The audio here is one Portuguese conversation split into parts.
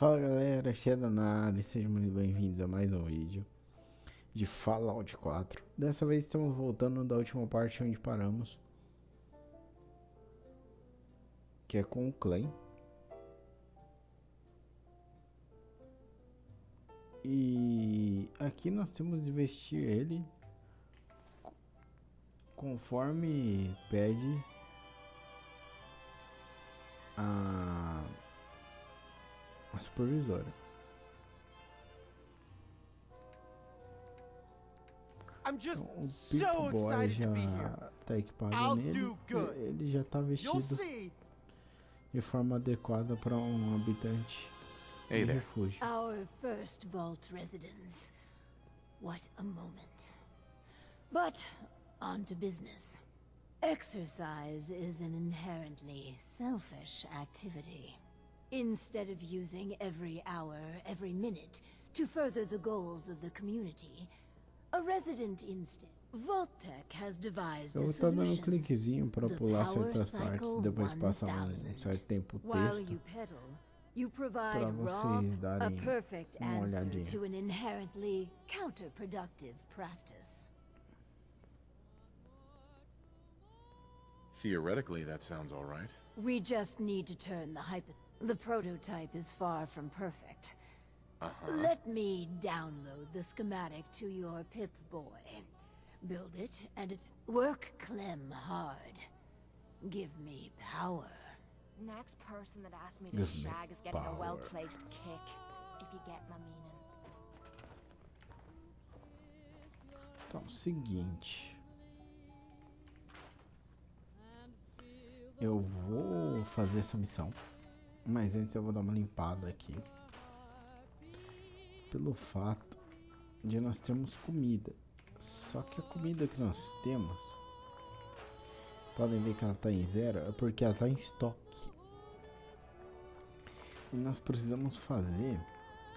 Fala galera, Xedanari, sejam muito bem-vindos a mais um vídeo de Fallout 4. Dessa vez estamos voltando da última parte onde paramos, que é com o Clem. E aqui nós temos de vestir ele conforme pede a supervisora. I'm just O so Pip Boy excited já to be here. tá equipado I'll nele, do good. ele já tá You'll vestido see. de forma adequada para um habitante Hey de there. refúgio. Our first vault residence. What a moment. But, on to business. Exercise is an inherently selfish activity. Instead of using every hour, every minute, to further the goals of the community, a resident instead, Vault-Tec has devised Eu a vou estar dando um solution. cliquezinho para The pular Power certas partes, Cycle depois passar um 1000. certo tempo o While texto. you pedal, you provide Pra Rob vocês a darem perfect uma answer olhadinha. to an inherently counterproductive practice. Theoretically, that sounds all right. We just need to turn the prototype is far from perfect. Let me download the schematic to your Pip-Boy. Build it and work Clem hard. Give me power. Next person that asks me to Give me shag is getting power. a well-placed kick, if you get my meaning. Então, seguinte. Eu vou fazer essa missão, mas antes eu vou dar uma limpada aqui. Pelo fato de nós termos comida. Só que a comida que nós temos, podem ver que ela está em zero, é porque ela está em estoque. E nós precisamos fazer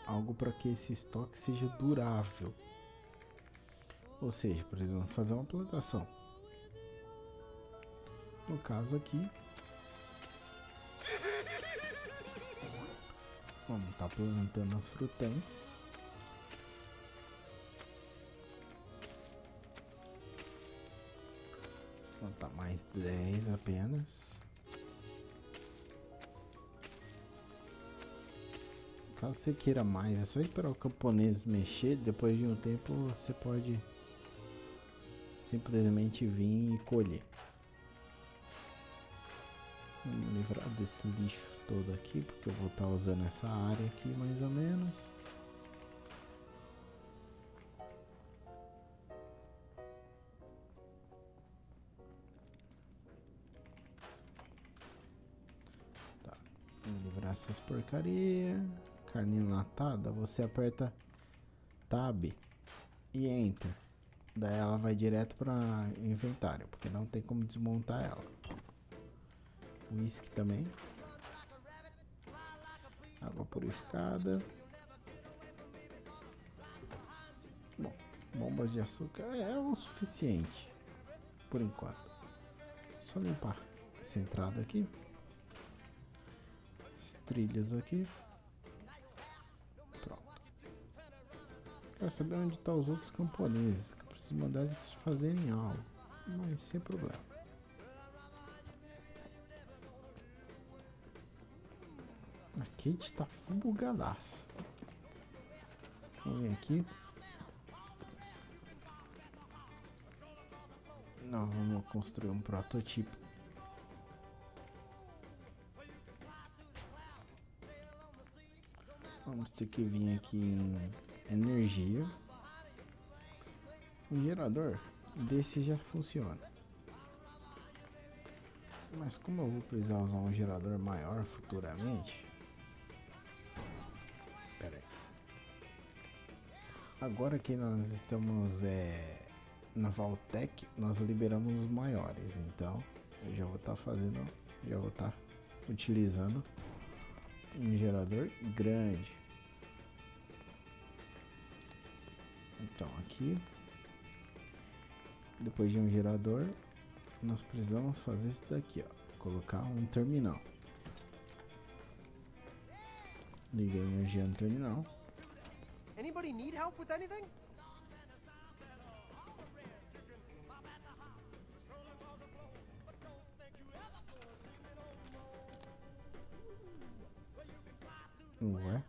algo para que esse estoque seja durável. Ou seja, precisamos fazer uma plantação. No caso aqui, vamos estar plantando as frutantes. Plantar mais 10 apenas. Caso você queira mais, é só esperar o camponês mexer. Depois de um tempo você pode simplesmente vir e colher. Vamos livrar desse lixo todo aqui, porque eu vou estar usando essa área aqui mais ou menos. Tá, vamos livrar essas porcaria. Carne enlatada, você aperta Tab e Enter. Daí ela vai direto para inventário, porque não tem como desmontar ela. Whisky também. Água purificada. Bom, bombas de açúcar é o suficiente por enquanto. Só limpar essa entrada aqui. As trilhas aqui. Pronto. Quero saber onde estão os outros camponeses, que eu preciso mandar eles fazerem algo, mas sem problema. A Kate tá bugadaça. Vamos vir aqui. Nós vamos construir um protótipo. Vamos ter que vir aqui em energia. Um gerador desse já funciona. Mas como eu vou precisar usar um gerador maior futuramente, pera aí. Agora que nós estamos na Vault-Tec, nós liberamos os maiores, então eu já vou estar utilizando um gerador grande. Então aqui, depois de um gerador, nós precisamos fazer isso daqui, ó, colocar um terminal. Liga a energia no terminal. Anybody need help with anything? Ué?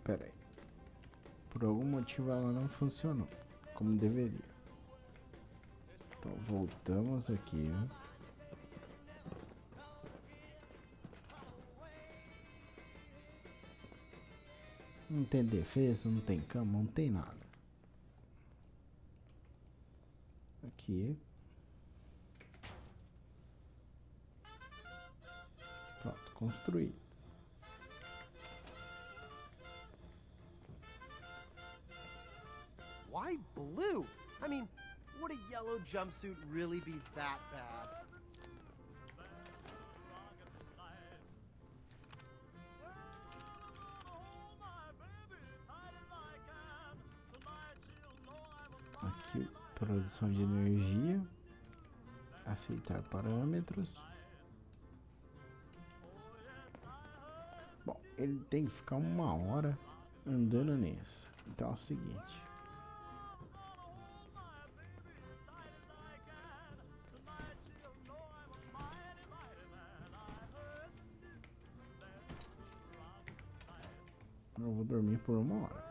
Pera aí. Por algum motivo ela não funcionou como deveria. Então voltamos aqui, né? Não tem defesa, não tem cama, não tem nada. Aqui. Pronto, construí. Why blue? I mean, would a yellow jumpsuit really be that bad? Aqui, produção de energia. Aceitar parâmetros. Bom, ele tem que ficar 1 hora andando nisso. Então é o seguinte. Eu vou dormir por 1 hora.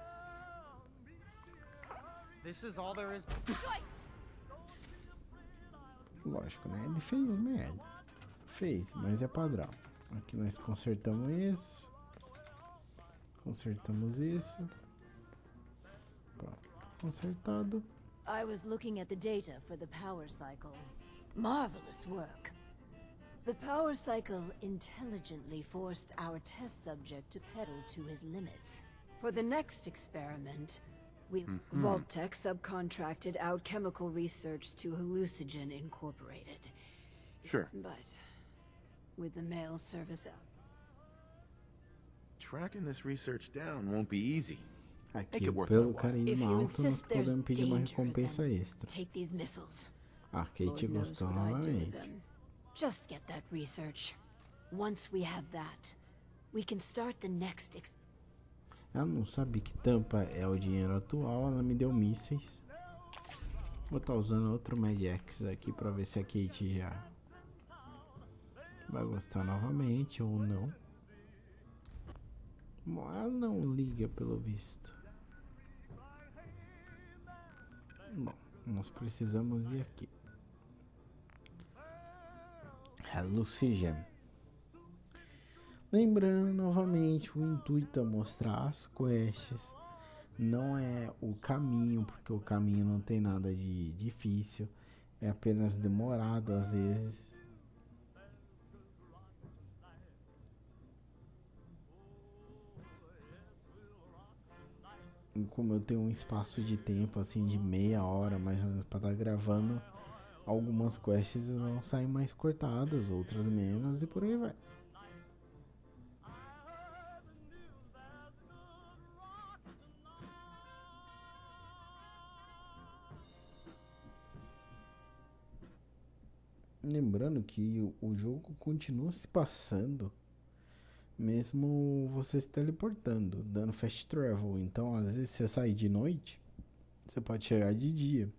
This is all there is. Lógico, né? Ele fez merda. Fez, mas é padrão. Aqui nós consertamos isso. Consertamos isso. Pronto, consertado. I was looking at the data for the power cycle. Marvelous work. The power cycle intelligently forced our test subject to pedal to his limits. For the next experiment, Vault-Tec subcontracted out chemical research to Hallucigen Incorporated. Sure. But with the mail service out. Tracking this research down won't be easy. Aqui, pelo cara ir If no you alto, nós insist there's podemos pedir uma danger, recompensa then extra. take these missiles. A Kate Lord knows gostou what I'd do with novamente. them. Just get that research. Once we have that, we can start the next Ela não sabe que tampa é o dinheiro atual, ela me deu mísseis. Vou estar usando outro Mad-X aqui pra ver se a Kate já vai gostar novamente ou não. Bom, ela não liga pelo visto. Bom, nós precisamos ir aqui. Hallucigen. Lembrando novamente, o intuito é mostrar as quests. Não é o caminho, porque o caminho não tem nada de difícil. É apenas demorado às vezes. E como eu tenho um espaço de tempo assim de meia hora mais ou menos para estar gravando, algumas quests vão sair mais cortadas, outras menos e por aí vai. Lembrando que o jogo continua se passando mesmo você se teleportando, dando fast travel. Então às vezes você sai de noite, você pode chegar de dia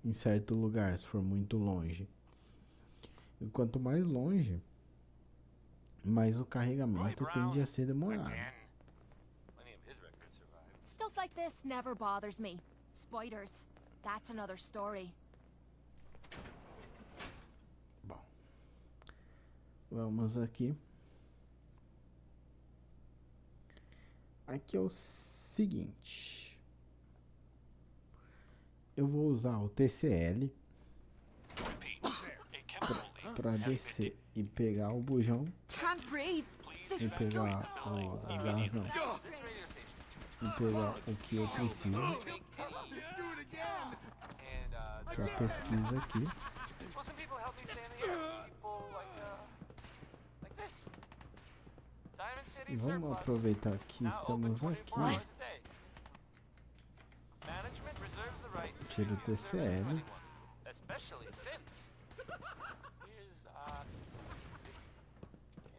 em certo lugar, se for muito longe. E quanto mais longe, mais o carregamento tende a ser demorado. Stuff like this never bothers me. Spiders, that's another story. Bom, vamos aqui. Aqui é o seguinte. Eu vou usar o TCL para descer e pegar o bujão e pegar o gás, não, e pegar o que eu preciso para pesquisa aqui. city Vamos surplus. aproveitar que Now open estamos 24 aqui. hours a day. Management reserves the right to Tira o refuse service to TCL. anyone, especially since here's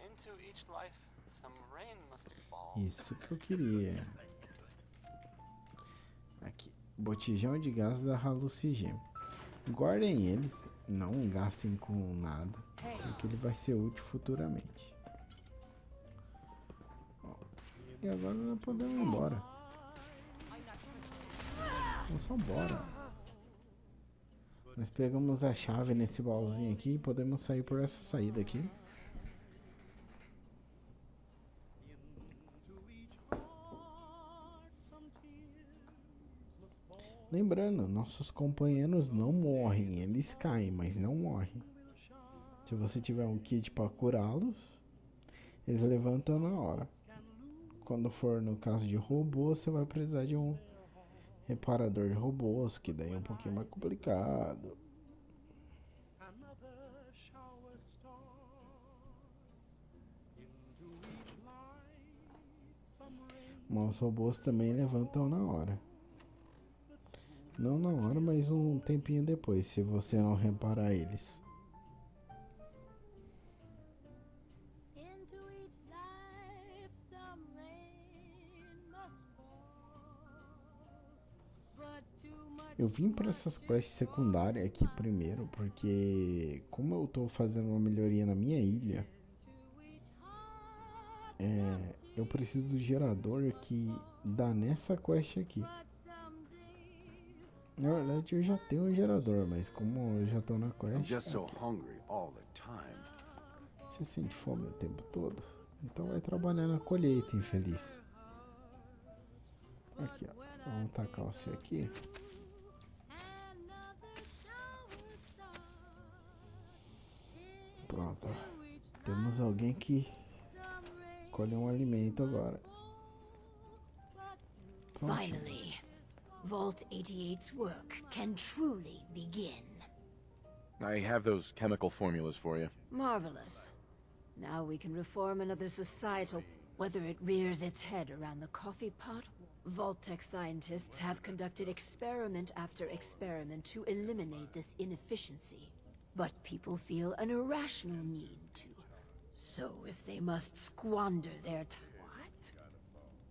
into each life some rain must fall. Isso que eu queria. Aqui. Botijão de gás da Halucigem. Guardem eles. Não gastem com nada. Porque ele vai ser útil futuramente. Ó, e agora nós podemos ir embora. Vamos só embora. Nós pegamos a chave nesse baúzinho aqui e podemos sair por essa saída aqui. Lembrando, nossos companheiros não morrem, eles caem, mas não morrem. Se você tiver um kit para curá-los, eles levantam na hora. Quando for no caso de robô, você vai precisar de um reparador de robôs, que daí é um pouquinho mais complicado. Mas os robôs também levantam na hora. Não na hora, mas um tempinho depois, se você não reparar eles. Into each life some rain must fall. But too much Eu vim para essas quests secundárias aqui primeiro, porque como eu tô fazendo uma melhoria na minha ilha, eu preciso do gerador que dá nessa quest aqui. Na verdade eu já tenho um gerador, mas como eu já tô na I'm quest, just so hungry all the time. você sente fome o tempo todo. Então vai trabalhar na colheita, infeliz. Aqui, ó. Vamos tacar você aqui. Pronto. Temos alguém que colhe um alimento agora. Prontinho. Finally, Vault 88's work can truly begin. I have those chemical formulas for you. Marvelous. Now we can reform another societal, whether it rears its head around the coffee pot. Vault-Tec scientists have conducted experiment after experiment to eliminate this inefficiency. But people feel an irrational need to. So if they must squander their time...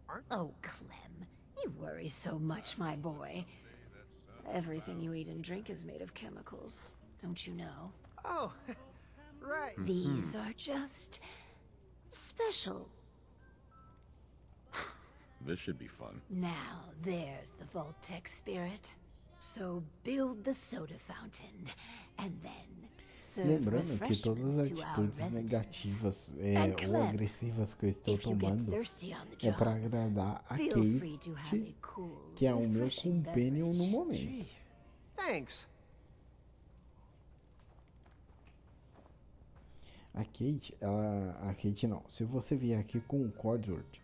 What? Oh, Clem, you worry so much, my boy. Everything you eat and drink is made of chemicals, don't you know? Oh, right. These are just... special. This should be fun. Now, there's the Vault-Tec spirit. So build the soda fountain, and then serve Lembrando que todas as refreshments to our atitudes residents. negativas And ou Clem, agressivas que eu estou If you get tomando thirsty on the é job, para agradar a feel free to have Kate, a cool, que é o meu refreshing companion no beverage. momento. Thanks. A Kate não. Se você vier aqui com o Codsworth,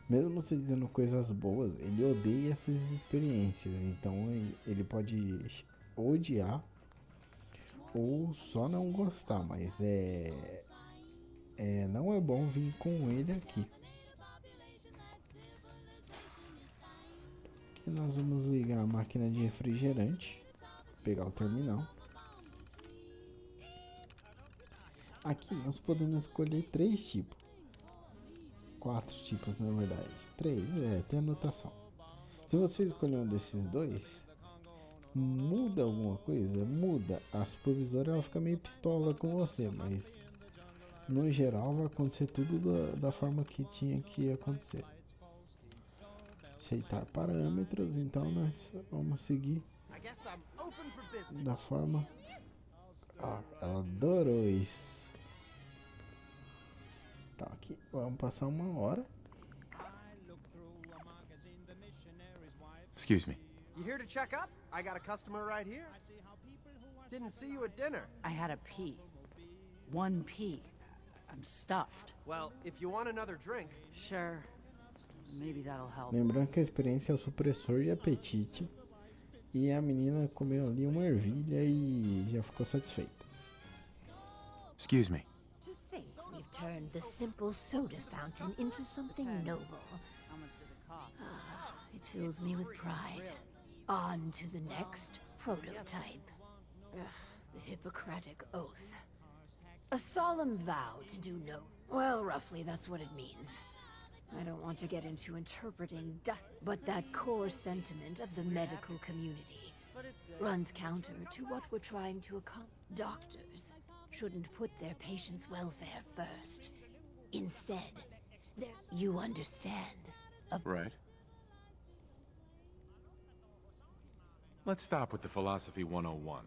mesmo você dizendo coisas boas, ele odeia essas experiências. Então ele pode odiar ou só não gostar, mas não é bom vir com ele aqui. Aqui nós vamos ligar a máquina de refrigerante, pegar o terminal. Aqui nós podemos escolher 3 tipos. 4 tipos na verdade. 3, tem anotação. Se você escolher um desses 2, muda alguma coisa? Muda. A supervisora ela fica meio pistola com você, mas no geral vai acontecer tudo da forma que tinha que acontecer. Aceitar parâmetros, então nós vamos seguir I guess I'm open for business. da forma. Ela adorou isso. Tá, aqui vamos passar 1 hora. Excuse me. You here to check up? I got a customer right here. Didn't see you at dinner. I had a pee. 1 pee. I'm stuffed. Well, if you want another drink, Sure. Maybe that'll help. Lembrando que a experiência é o supressor de apetite. E a menina comeu ali uma ervilha e já ficou satisfeita. Excuse me. To think we've turned the simple soda fountain into something noble. How much does it cost? It fills me with pride. On to the next prototype. Ugh, the Hippocratic Oath. A solemn vow to do no. Well, roughly, that's what it means. I don't want to get into interpreting but that core sentiment of the medical community runs counter to what we're trying to accomplish. Doctors shouldn't put their patients' welfare first. Instead, you understand. Right. Let's stop with the Philosophy 101.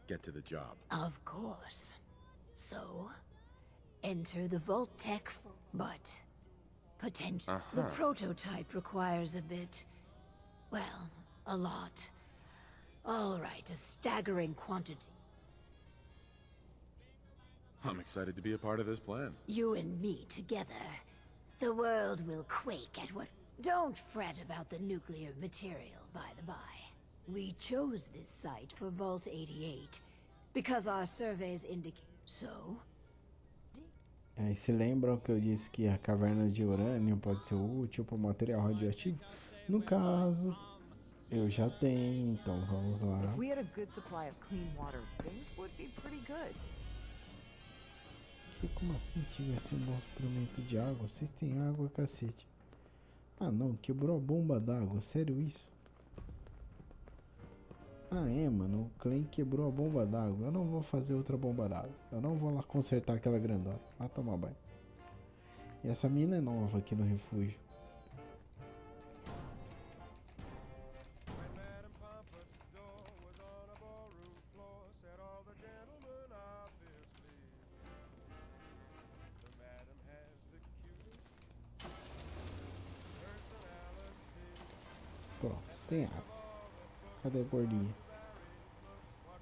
Get to the job. Of course. So, enter the Vault Tech, but potential. The prototype requires a bit, well, a lot. All right, a staggering quantity. I'm excited to be a part of this plan. You and me together. The world will quake at what... Don't fret about the nuclear material, by the by. We chose this site for Vault 88 because our surveys indicate... So? Aí se lembram que eu disse que a caverna de urânio pode ser útil para o material radioativo? No caso, eu já tenho, então vamos lá. If we had a good supply of clean water, things would be pretty good. Como assim se tivesse um bom suprimento de água? Vocês têm água, cacete. Ah não, quebrou a bomba d'água, sério isso? Ah é, mano, o Clem quebrou a bomba d'água. Eu não vou fazer outra bomba d'água. Eu não vou lá consertar aquela grandona. Vai tomar banho. E essa mina é nova aqui no refúgio. Pronto, tem água. Cadê a gordinha?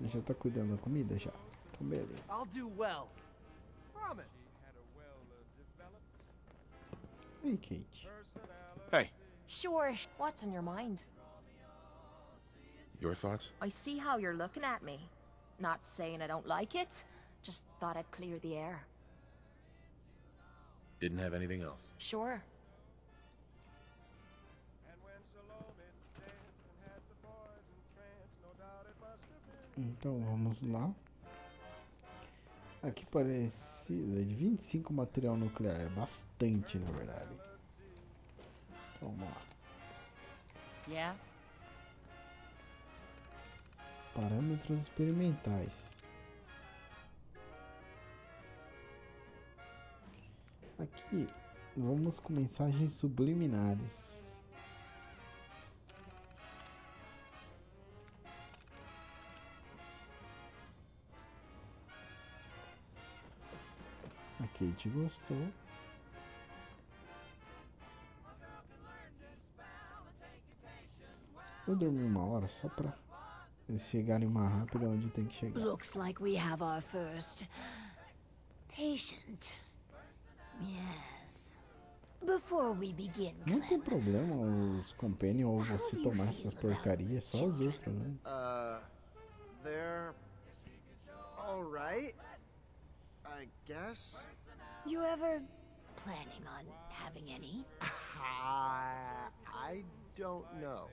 Ele já tá cuidando da comida já. Então beleza. I'll do well. Promise. Ei, Kate. Hey, Sure. What's on your mind? your thoughts? I see how you're looking at me. Not saying I don't like it. Just thought I'd clear the air. Didn't have anything else. Sure. Então vamos lá. Aqui precisa de 25 material nuclear. É bastante, na verdade. Então, vamos lá. Yeah? Parâmetros experimentais. Aqui vamos com mensagens subliminares. A Kate gostou. Vou dormir uma hora só pra eles chegarem mais rápido onde tem que chegar. Looks like we have our first patient. Yes. Before we begin, Não tem Clem, problema os companion ou você tomar essas porcarias, só os outros, né? They're all right, I guess. you ever planning on having any? I don't know.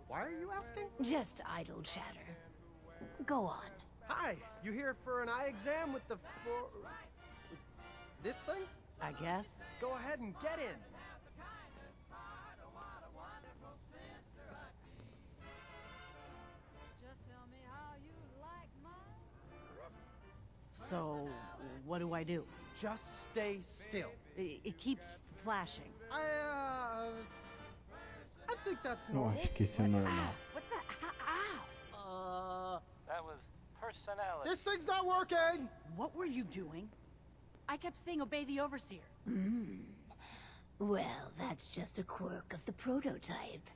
Why are you asking? Just idle chatter. Go on. Hi, you here for an eye exam with the this thing? I guess. Go ahead and get in. So, what do I do? Just stay still. It keeps flashing. I think that's Eu normal. acho que isso é normal. What the? Ow! That was personality. This thing's not working. What were you doing? I kept saying obey the overseer. Well, that's just a quirk of the prototype.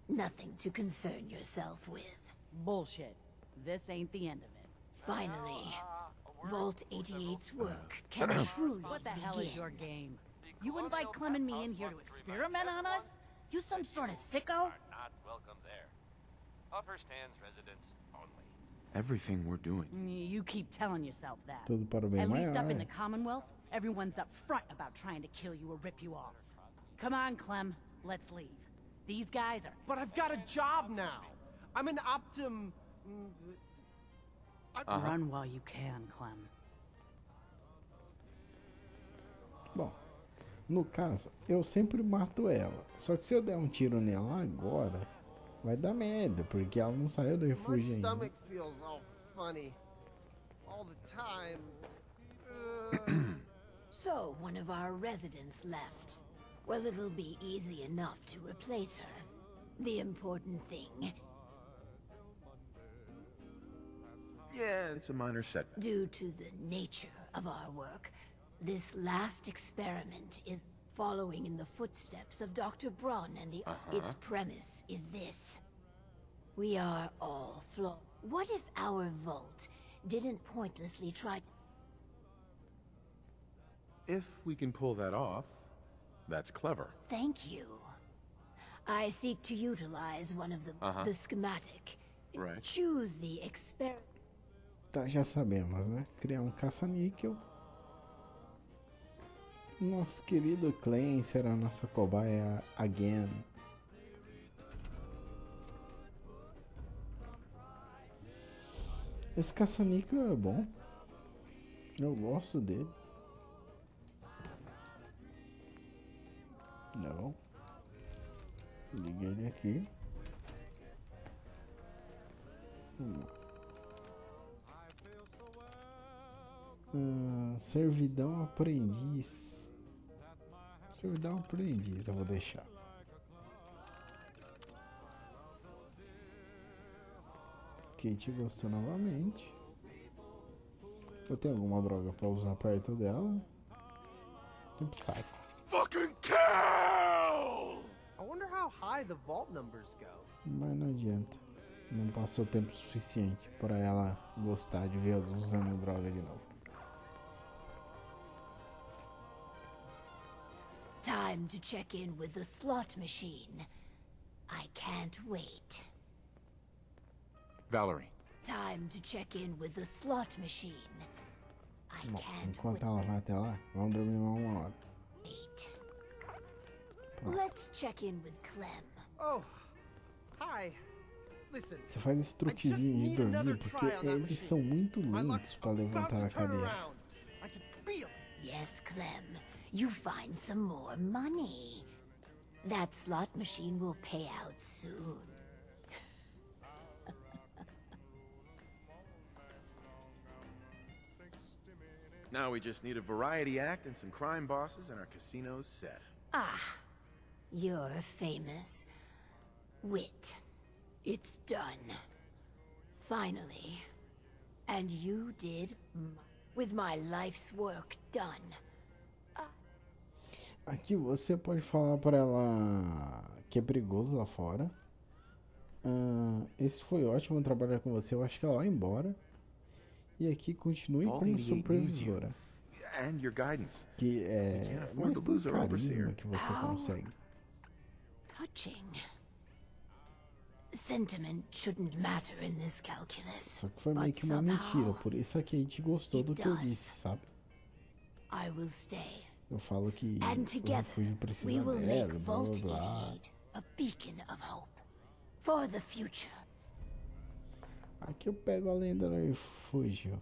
Nothing to concern yourself with. Bullshit. This ain't the end of it. Finally, Vault 88's work can truly What the hell is your begin. game? You invite Clem and me in here to experiment on us? You some sort of sicko? Are not welcome there. Upper stands residents only. Everything we're doing. You keep telling yourself that. Tudo para o bem At least up maior. in the Commonwealth, Everyone's up front about trying to kill you or rip you off. Come on, Clem. Let's leave. These guys are... But I've got a job now. I'm an Optim... Run while you can, Clem. Bom, no caso, eu sempre mato ela. Só que se eu der um tiro nela agora, vai dar merda, porque ela não saiu do My refúgio ainda. stomach feels all funny. All the time. So, one of our residents left. Well, it'll be easy enough to replace her. The important thing, Yeah, it's a minor setback. due to the nature of our work, this last experiment is following in the footsteps of Dr. Braun, and its premise is this. We are all flawed. What if our vault didn't pointlessly try to... If we can pull that off, that's clever. Thank you. I seek to utilize one of the schematic. Right. Choose the experiment. Tá, já sabemos, né? Criar um caça-níquel. Nosso querido Clem será a nossa cobaia again. Esse caça-níquel é bom. Eu gosto dele. Não. Liga ele aqui. Servidão aprendiz. Servidão aprendiz, eu vou deixar. Kate gostou novamente. Eu tenho alguma droga pra usar perto dela? Tem Psycho. Fucking kill! I wonder how high the vault numbers go. Mas não adianta. Não passou tempo suficiente pra ela gostar de ver eu usando droga de novo. Time to check in with the slot machine. I can't wait. Valerie, Time to check in with the slot machine. I Bom, can't enquanto ela vai até lá, vamos dormir uma hora. wait. Let's check in with Clem. Oh, hi. Listen, Você faz esse truquezinho de dormir porque eles são muito my lentos luck's pra about levantar to a turn cadeira. around. I can feel it. Yes, Clem. You find some more money. That slot machine will pay out soon. now we just need a variety act and some crime bosses and our casino's set. Ah, your famous wit. It's done. Finally. And you did with my life's work done. Aqui você pode falar pra ela que é perigoso lá fora. Esse foi ótimo trabalhar com você. Eu acho que ela vai embora. E aqui continue Vault como 88 needs you. supervisora. And your guidance. Que é can't afford mais to por lose our carisma overseer. que você consegue. Touching. Sentiment shouldn't matter in this calculus. Só que foi meio But que uma mentira. somehow, Por isso a Kate gostou it do que eu does. disse, sabe? I will stay. Eu falo que And o together, refúgio precisa we will dela, make blá blá Vault blá. 88 a beacon of hope. For the future. Aqui eu pego a lenda do refúgio.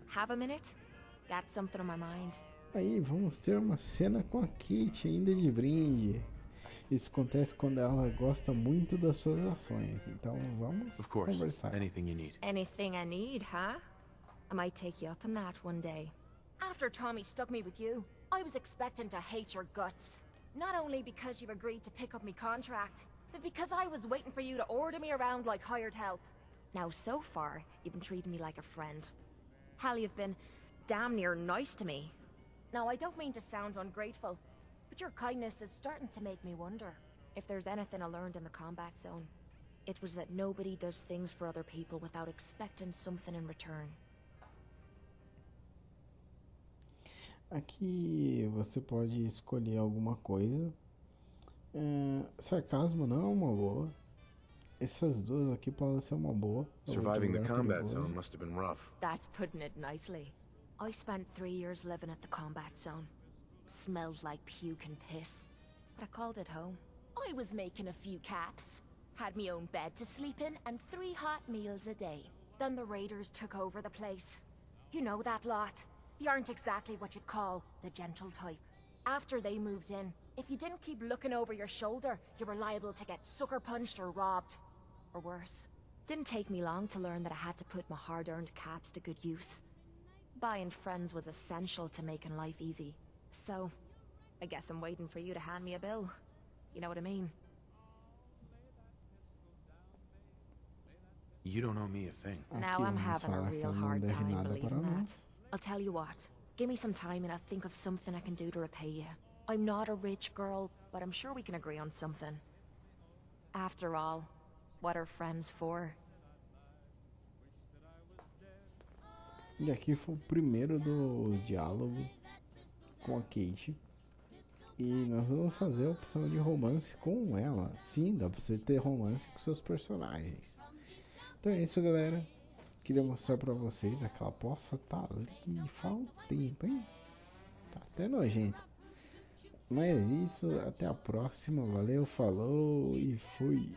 Have a minute? Got something on my mind. Aí vamos ter uma cena com a Kate ainda de brinde. Isso acontece quando ela gosta muito das suas ações. Então vamos Of course. conversar. Anything you need. Anything I need, huh? I might take you up on that one day. After Tommy stuck me with you, I was expecting to hate your guts. Not only because you agreed to pick up me contract, but because I was waiting for you to order me around like hired help. Now, so far, you've been treating me like a friend. Hell, you've been damn near nice to me. Now, I don't mean to sound ungrateful, but your kindness is starting to make me wonder if there's anything I learned in the combat zone. It was that nobody does things for other people without expecting something in return. Aqui você pode escolher alguma coisa. Sarcasmo não é uma boa. Essas duas aqui podem ser uma boa. A outra Surviving the lugar combat perigoso. zone must have been rough. That's putting it nicely. I spent 3 years living at the combat zone. Smelled like puke and piss. But I called it home. I was making a few caps. Had me own bed to sleep in and 3 hot meals a day. Then the raiders took over the place. You know that lot. They aren't exactly what you'd call the gentle type. After they moved in, if you didn't keep looking over your shoulder, you were liable to get sucker punched or robbed. Or worse. Didn't take me long to learn that I had to put my hard-earned caps to good use. Buying friends was essential to making life easy. So, I guess I'm waiting for you to hand me a bill. You know what I mean? You don't owe me a thing. Now Aqui I'm vamos having a falar que real ela não hard deve time nada believing para that. nós. I'll tell you what. Give me some time and I'll think of something I can do to repay you. I'm not a rich girl, but I'm sure we can agree on something. After all, what are friends for? E aqui foi o primeiro do diálogo com a Kate. E nós vamos fazer a opção de romance com ela. Sim, dá pra você ter romance com seus personagens. Então é isso, galera. Queria mostrar pra vocês. Aquela poça tá ali. Faz um tempo, hein? Tá até nojento. Mas é isso. Até a próxima. Valeu, falou e fui.